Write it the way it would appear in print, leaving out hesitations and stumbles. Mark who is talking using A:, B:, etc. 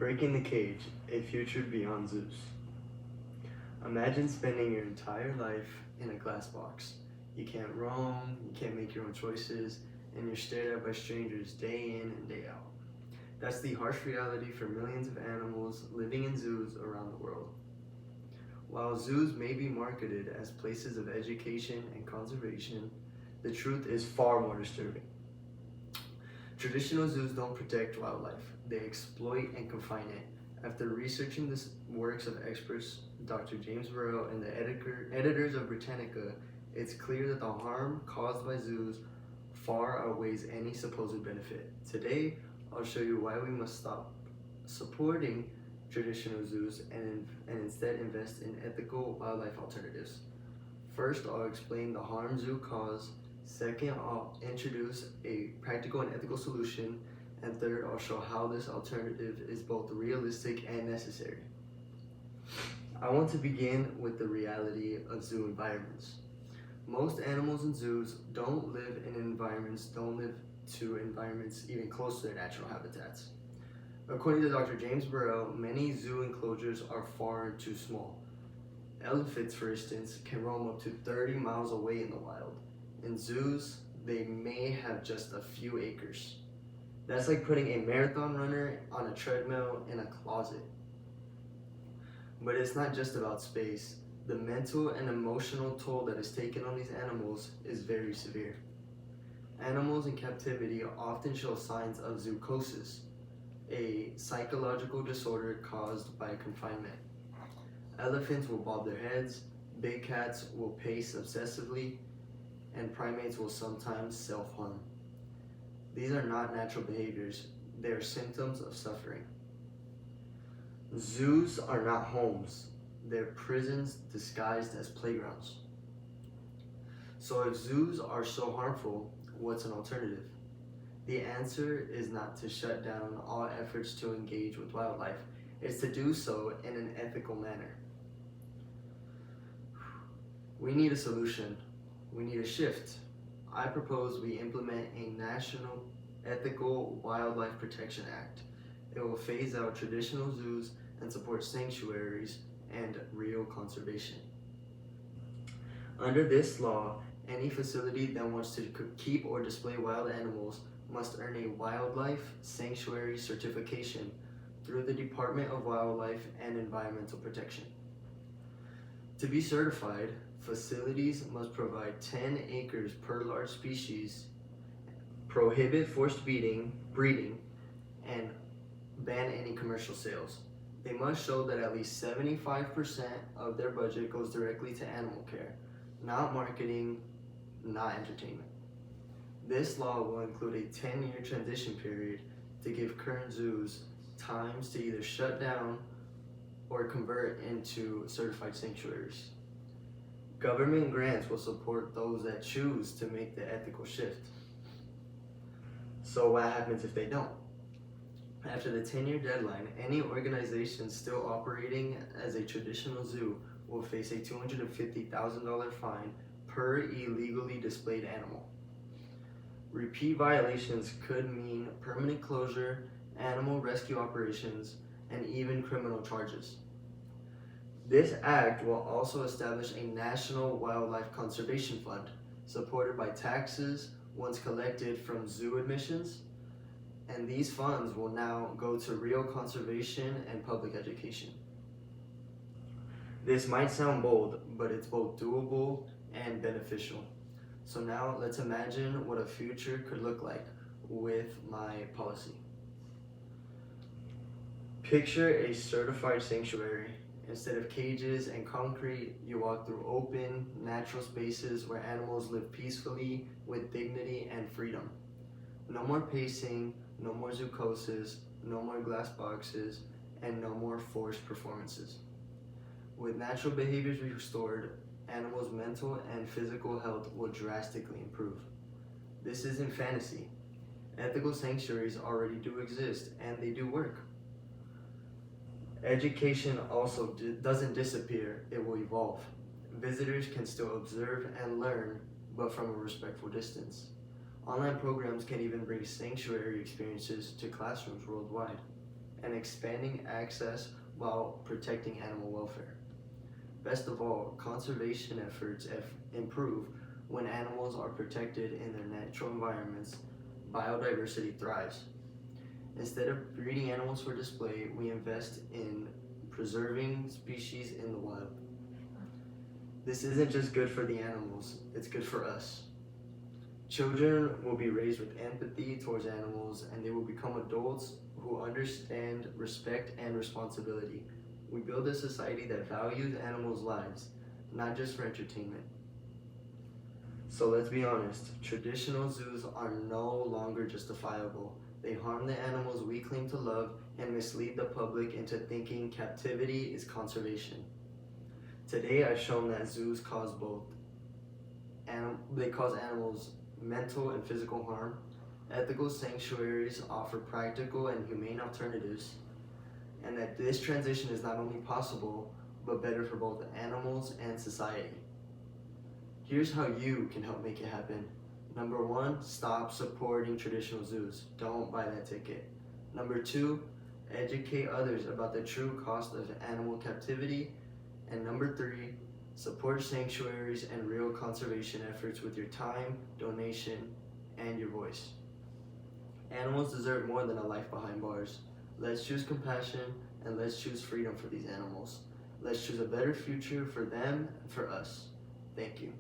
A: Breaking the Cage, a future beyond zoos. Imagine spending your entire life in a glass box. You can't roam, you can't make your own choices, and you're stared at by strangers day in and day out. That's the harsh reality for millions of animals living in zoos around the world. While zoos may be marketed as places of education and conservation, the truth is far more disturbing. Traditional zoos don't protect wildlife, they exploit and confine it. After researching the works of experts Dr. James Burrell and the editors of Britannica, it's clear that the harm caused by zoos far outweighs any supposed benefit. Today, I'll show you why we must stop supporting traditional zoos and instead invest in ethical wildlife alternatives. First, I'll explain the harm zoos cause. Second, I'll introduce a practical and ethical solution. And third, I'll show how this alternative is both realistic and necessary. I want to begin with the reality of zoo environments. Most animals in zoos don't live in environments even close to their natural habitats. According to Dr. James Burrell, many zoo enclosures are far too small. Elephants, for instance, can roam up to 30 miles away in the wild. In zoos, they may have just a few acres. That's like putting a marathon runner on a treadmill in a closet. But it's not just about space. The mental and emotional toll that is taken on these animals is very severe. Animals in captivity often show signs of zoochosis, a psychological disorder caused by confinement. Elephants will bob their heads, big cats will pace obsessively, and primates will sometimes self-harm. These are not natural behaviors, they are symptoms of suffering. Zoos are not homes, they're prisons disguised as playgrounds. So if zoos are so harmful, what's an alternative? The answer is not to shut down all efforts to engage with wildlife, it's to do so in an ethical manner. We need a solution. We need a shift. I propose we implement a national ethical wildlife protection act. It will phase out traditional zoos and support sanctuaries and real conservation. Under this law, any facility that wants to keep or display wild animals must earn a wildlife sanctuary certification through the Department of Wildlife and Environmental Protection. To be certified, facilities must provide 10 acres per large species, prohibit forced breeding, and ban any commercial sales. They must show that at least 75% of their budget goes directly to animal care, not marketing, not entertainment. This law will include a 10-year transition period to give current zoos times to either shut down or convert into certified sanctuaries. Government grants will support those that choose to make the ethical shift. So what happens if they don't? After the 10-year deadline, any organization still operating as a traditional zoo will face a $250,000 fine per illegally displayed animal. Repeat violations could mean permanent closure, animal rescue operations, and even criminal charges. This act will also establish a national wildlife conservation fund, supported by taxes once collected from zoo admissions, and these funds will now go to real conservation and public education. This might sound bold, but it's both doable and beneficial. So now let's imagine what a future could look like with my policy. Picture a certified sanctuary. Instead of cages and concrete, you walk through open, natural spaces where animals live peacefully with dignity and freedom. No more pacing, no more zoochosis, no more glass boxes, and no more forced performances. With natural behaviors restored, animals' mental and physical health will drastically improve. This isn't fantasy. Ethical sanctuaries already do exist, and they do work. Education also doesn't disappear, it will evolve. Visitors can still observe and learn, but from a respectful distance. Online programs can even bring sanctuary experiences to classrooms worldwide. and expanding access while protecting animal welfare. Best of all, conservation efforts improve when animals are protected in their natural environments. Biodiversity thrives. Instead of breeding animals for display, we invest in preserving species in the wild. This isn't just good for the animals, it's good for us. Children will be raised with empathy towards animals, and they will become adults who understand respect and responsibility. We build a society that values animals' lives, not just for entertainment. So let's be honest, traditional zoos are no longer justifiable. They harm the animals we claim to love and mislead the public into thinking captivity is conservation. Today I've shown that zoos cause they cause animals mental and physical harm. Ethical sanctuaries offer practical and humane alternatives, and that this transition is not only possible, but better for both animals and society. Here's how you can help make it happen. Number 1, stop supporting traditional zoos. Don't buy that ticket. Number 2, educate others about the true cost of animal captivity. And number 3, support sanctuaries and real conservation efforts with your time, donation, and your voice. Animals deserve more than a life behind bars. Let's choose compassion and let's choose freedom for these animals. Let's choose a better future for them and for us. Thank you.